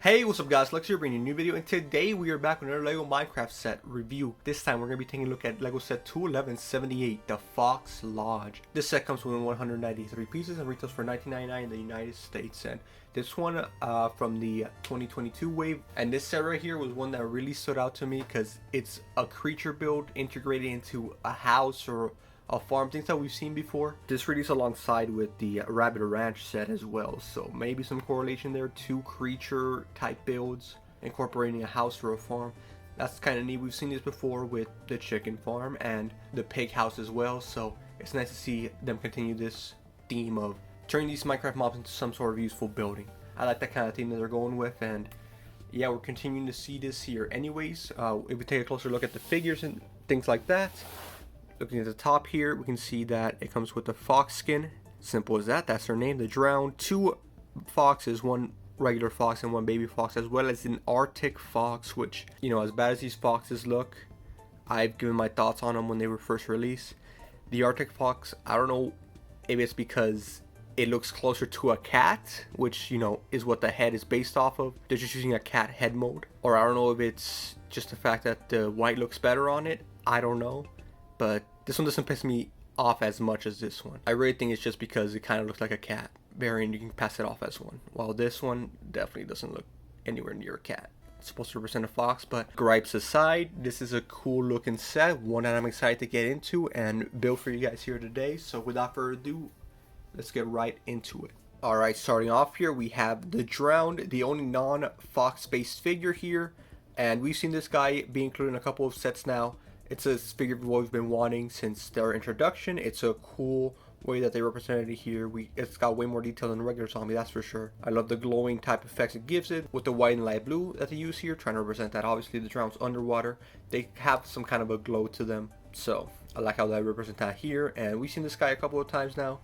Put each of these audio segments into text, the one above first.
Hey, what's up guys, Lex here bringing you a new video, and today we are back with another LEGO Minecraft set review. This time we're going to be taking a look at LEGO set 21178, the Fox Lodge. This set comes with 193 pieces and retails for $19.99 in the United States. And this one from the 2022 wave. And this set right here was one that really stood out to me because it's a creature build integrated into a house or a farm, things that we've seen before. This released alongside with the Rabbit Ranch set as well, so maybe some correlation there. Two creature type builds incorporating a house or a farm. That's kind of neat. We've seen this before with the chicken farm and the pig house as well, so it's nice to see them continue this theme of turning these Minecraft mobs into some sort of useful building. I like that kind of theme that they're going with, and yeah, we're continuing to see this here anyways. If we take a closer look at the figures and things like that, looking at the top here, we can see that it comes with the fox skin. Simple as that. That's her name, the Drowned. Two foxes, one regular fox and one baby fox, as well as an Arctic fox, which, you know, as bad as these foxes look, I've given my thoughts on them when they were first released. The Arctic fox, I don't know if it's because it looks closer to a cat, which, you know, is what the head is based off of. They're just using a cat head mode. Or I don't know if it's just the fact that the white looks better on it. I don't know. But this one doesn't piss me off as much as this one. I really think it's just because it kind of looks like a cat variant. You can pass it off as one. While this one definitely doesn't look anywhere near a cat. It's supposed to represent a fox, but gripes aside, this is a cool looking set. One that I'm excited to get into and build for you guys here today. So without further ado, let's get right into it. Alright, starting off here, we have the Drowned, the only non-fox based figure here. And we've seen this guy be included in a couple of sets now. It's a figure we've always been wanting since their introduction. It's a cool way that they represented it here. It's got way more detail than a regular zombie, that's for sure. I love the glowing type effects it gives it with the white and light blue that they use here, trying to represent that. Obviously the Drowned's underwater. They have some kind of a glow to them, so I like how they represent that here. And we've seen this guy a couple of times now.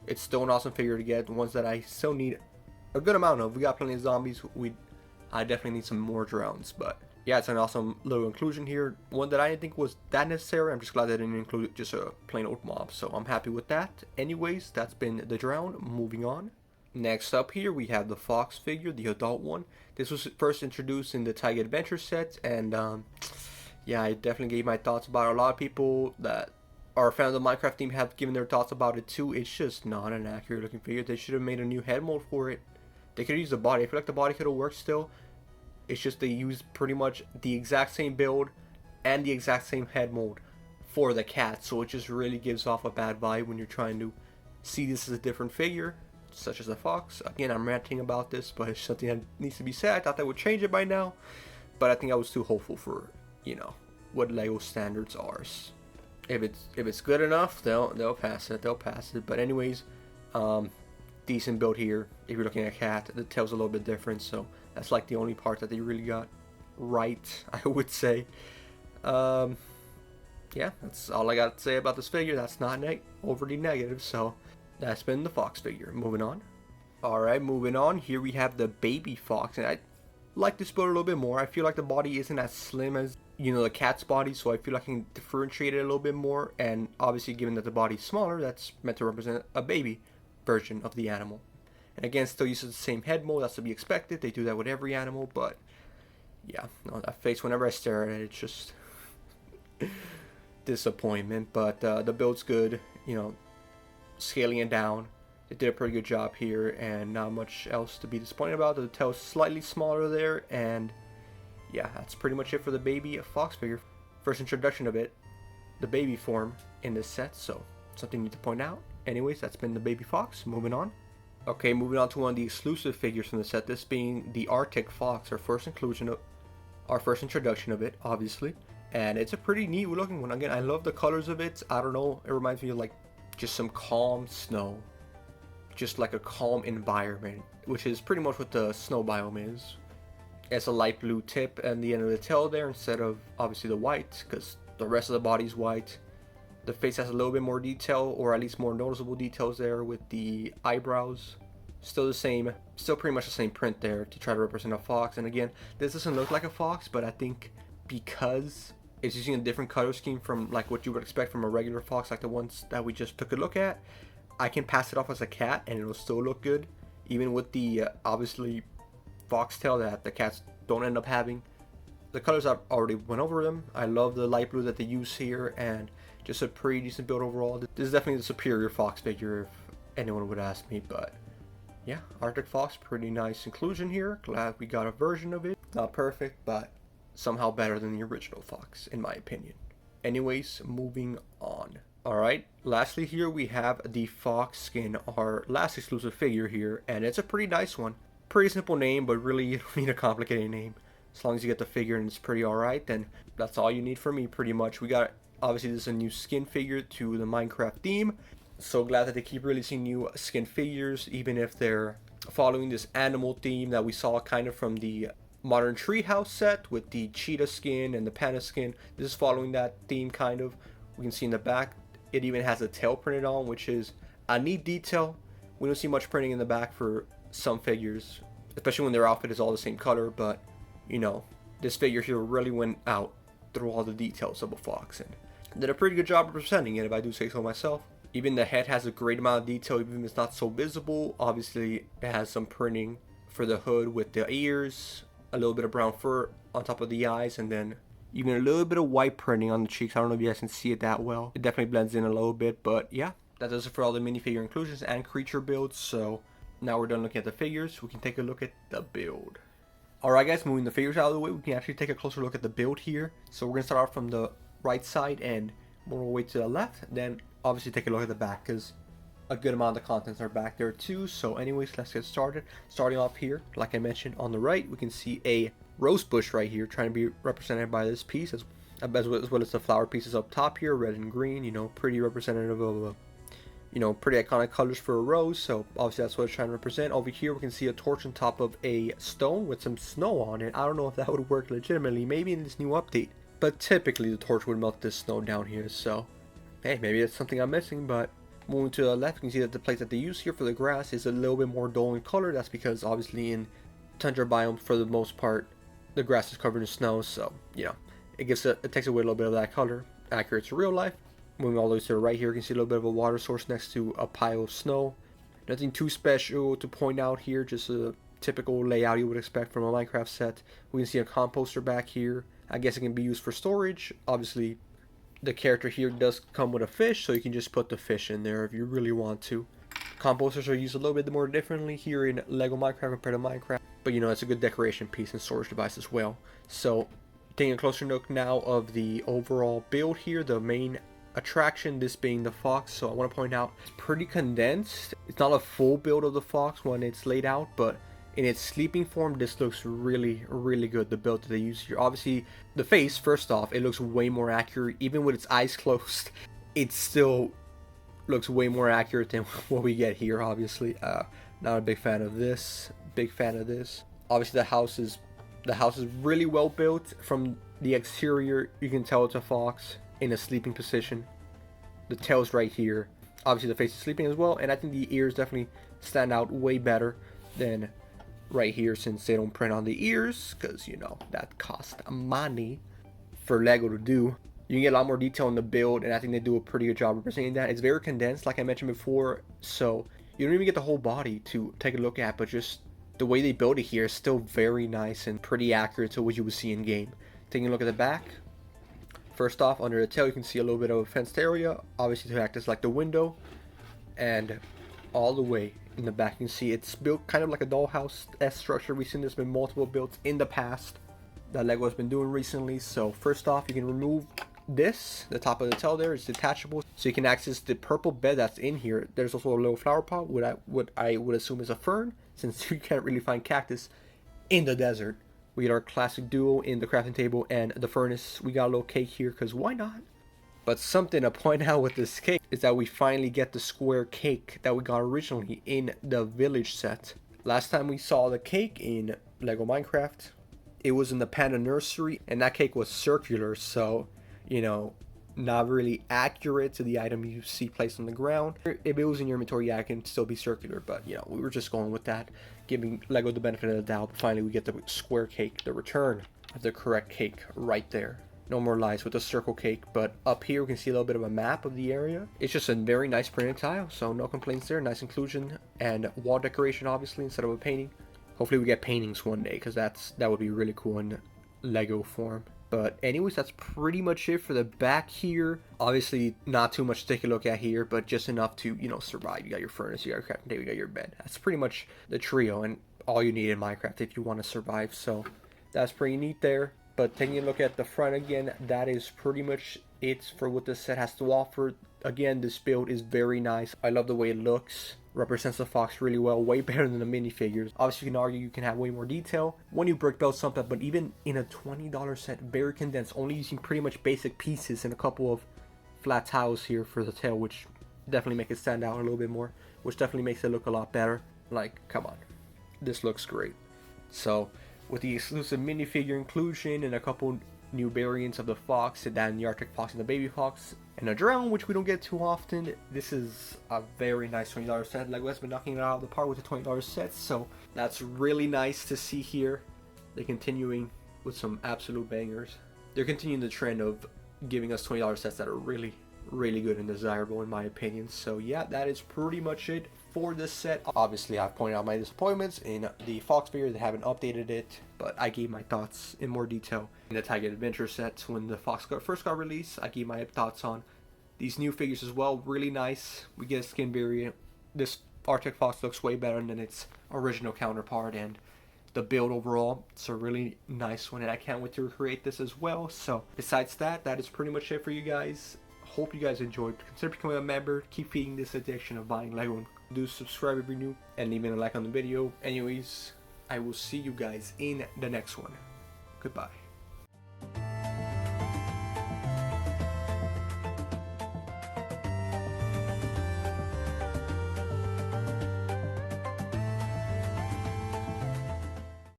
It's still an awesome figure to get, ones that I still need a good amount of. We got plenty of zombies. I definitely need some more Drowneds, but yeah, it's an awesome little inclusion here. One that I didn't think was that necessary. I'm just glad they didn't include just a plain old mob, so I'm happy with that. Anyways, that's been the Drowned. Moving on. Next up here, we have the Fox figure, the adult one. This was first introduced in the Taiga Adventure set, and yeah, I definitely gave my thoughts about it. A lot of people that are fans of the Minecraft team have given their thoughts about it too. It's just not an accurate looking figure. They should have made a new head mold for it. They could have used the body. I feel like the body could have worked still. It's just they used pretty much the exact same build and the exact same head mold for the cat, so it just really gives off a bad vibe when you're trying to see this as a different figure, such as a fox. Again, I'm ranting about this, but it's something that needs to be said. I thought they would change it by now, but I think I was too hopeful for, you know, what LEGO standards are. If it's good enough, they'll pass it. They'll pass it. But anyways, decent build here. If you're looking at a cat, the tail's a little bit different, so that's like the only part that they really got right, I would say. Yeah, that's all I got to say about this figure. That's not overly negative, so that's been the Fox figure. Moving on. Alright, moving on. Here we have the baby fox, and I like this build a little bit more. I feel like the body isn't as slim as, you know, the cat's body, so I feel like I can differentiate it a little bit more. And obviously, given that the body's smaller, that's meant to represent a baby version of the animal. And again, still uses the same head mold. That's to be expected. They do that with every animal, but yeah, no, that face, whenever I stare at it, it's just disappointment. But the build's good, you know, scaling it down. They did a pretty good job here, and not much else to be disappointed about. The tail's slightly smaller there, and yeah, that's pretty much it for the baby fox figure. First introduction of it, the baby form in this set, so something you need to point out. Anyways, that's been the baby fox. Moving on. Okay, moving on to one of the exclusive figures from the set, this being the Arctic fox, our first introduction of it, obviously. And it's a pretty neat looking one. Again, I love the colors of it. I don't know, it reminds me of like just some calm snow. Just like a calm environment, which is pretty much what the snow biome is. It's a light blue tip and the end of the tail there instead of obviously the white, because the rest of the body's white. The face has a little bit more detail, or at least more noticeable details there with the eyebrows. Still the same, still pretty much the same print there to try to represent a fox. And again, this doesn't look like a fox, but I think because it's using a different color scheme from like what you would expect from a regular fox, like the ones that we just took a look at, I can pass it off as a cat and it'll still look good. Even with the obviously foxtail that the cats don't end up having. The colors I've already went over them. I love the light blue that they use here, and just a pretty decent build overall. This is definitely the superior fox figure if anyone would ask me, but yeah, Arctic Fox, pretty nice inclusion here. Glad we got a version of it. Not perfect, but somehow better than the original fox, in my opinion. Anyways, moving on. Alright, lastly here we have the Fox skin, our last exclusive figure here, and it's a pretty nice one. Pretty simple name, but really you don't need a complicated name. As long as you get the figure and it's pretty alright, then that's all you need from me pretty much. We got, obviously this is a new skin figure to the Minecraft theme. So glad that they keep releasing new skin figures, even if they're following this animal theme that we saw kind of from the Modern Treehouse set with the cheetah skin and the panda skin. This is following that theme kind of. We can see in the back, it even has a tail printed on, which is a neat detail. We don't see much printing in the back for some figures, especially when their outfit is all the same color, but you know, this figure here really went out through all the details of a fox and did a pretty good job representing it, if I do say so myself. Even the head has a great amount of detail, even if it's not so visible. Obviously, it has some printing for the hood with the ears, a little bit of brown fur on top of the eyes, and then even a little bit of white printing on the cheeks. I don't know if you guys can see it that well. It definitely blends in a little bit, but yeah, that does it for all the minifigure inclusions and creature builds. So now we're done looking at the figures. We can take a look at the build. Alright guys, moving the figures out of the way, we can actually take a closer look at the build here. So we're going to start off from the right side and more way to the left. Then obviously take a look at the back, because a good amount of the contents are back there too. So anyways, let's get started. Starting off here, like I mentioned, on the right, we can see a rose bush right here trying to be represented by this piece, as well as the flower pieces up top here, red and green, you know, pretty representative of you know, pretty iconic colors for a rose. So obviously that's what it's trying to represent. Over here we can see a torch on top of a stone with some snow on it. I don't know if that would work legitimately, maybe in this new update, but typically the torch would melt this snow down here. So hey, maybe it's something I'm missing. But moving to the left, you can see that the place that they use here for the grass is a little bit more dull in color. That's because obviously in tundra biome, for the most part, the grass is covered in snow, so you know, it takes away a little bit of that color, accurate to real life. Moving all the way to the right here, you can see a little bit of a water source next to a pile of snow. Nothing too special to point out here, just a typical layout you would expect from a Minecraft set. We can see a composter back here. I guess it can be used for storage. Obviously, the character here does come with a fish, so you can just put the fish in there if you really want to. Composters are used a little bit more differently here in Lego Minecraft compared to Minecraft, but you know, it's a good decoration piece and storage device as well. So taking a closer look now of the overall build here, the main attraction, this being the fox. So I want to point out it's pretty condensed. It's not a full build of the fox when it's laid out, but in its sleeping form, this looks really good. The build that they use here, obviously the face, first off, it looks way more accurate. Even with its eyes closed, it still looks way more accurate than what we get here. Obviously not a big fan of this. Obviously the house is really well built. From the exterior, you can tell it's a fox in a sleeping position. The tail's right here. Obviously the face is sleeping as well, and I think the ears definitely stand out way better than right here, since they don't print on the ears, because you know, that costs money for Lego to do. You can get a lot more detail in the build, and I think they do a pretty good job representing that. It's very condensed, like I mentioned before, so you don't even get the whole body to take a look at, but just the way they build it here is still very nice and pretty accurate to what you would see in game. Taking a look at the back, first off, under the tail, you can see a little bit of a fenced area, obviously to act as like the window, and all the way in the back, you can see it's built kind of like a dollhouse-esque structure. We've seen there's been multiple builds in the past that Lego has been doing recently. So first off, you can remove this. The top of the tail there is detachable, so you can access the purple bed that's in here. There's also a little flower pot, what I would assume is a fern, since you can't really find cactus in the desert. We get our classic duo in the crafting table and the furnace. We got a little cake here, because why not? But something to point out with this cake is that we finally get the square cake that we got originally in the village set. Last time we saw the cake in Lego Minecraft, it was in the Panda Nursery, and that cake was circular, so, you know, not really accurate to the item you see placed on the ground. If it was in your inventory, yeah, it can still be circular, but, you know, we were just going with that, giving Lego the benefit of the doubt. Finally, we get the square cake, the return of the correct cake right there. No more lies with the circle cake, but up here we can see a little bit of a map of the area. It's just a very nice printed tile, so no complaints there. Nice inclusion and wall decoration, obviously, instead of a painting. Hopefully we get paintings one day, because that would be really cool in Lego form. But anyways, that's pretty much it for the back here. Obviously, not too much to take a look at here, but just enough to, you know, survive. You got your furnace, you got your crafting table, you got your bed. That's pretty much the trio and all you need in Minecraft if you want to survive. So that's pretty neat there. But taking a look at the front again, that is pretty much it for what this set has to offer. Again, this build is very nice. I love the way it looks. Represents the fox really well, way better than the minifigures. Obviously, you can argue you can have way more detail when you brick build something, but even in a $20 set, very condensed, only using pretty much basic pieces and a couple of flat tiles here for the tail, which definitely make it stand out a little bit more, which definitely makes it look a lot better. Like, come on, this looks great. So, with the exclusive minifigure inclusion and a couple new variants of the fox, and the Arctic fox and the baby fox, and a drone, which we don't get too often, this is a very nice $20 set. Lego has been knocking it out of the park with the $20 sets, so that's really nice to see here. They're continuing with some absolute bangers. They're continuing the trend of giving us $20 sets that are really, really good and desirable in my opinion. So yeah, that is pretty much it for this set. Obviously, I've pointed out my disappointments in the Fox figure. They haven't updated it, but I gave my thoughts in more detail in the Tiger Adventure set when the Fox first got released. I gave my thoughts on these new figures as well. Really nice. We get a skin variant. This Arctic Fox looks way better than its original counterpart, and the build overall, it's a really nice one, and I can't wait to recreate this as well. So besides that, that is pretty much it for you guys. Hope you guys enjoyed. Consider becoming a member. Keep feeding this addiction of buying Lego. Do subscribe if you're new, and leaving a like on the video. Anyways, I will see you guys in the next one. Goodbye.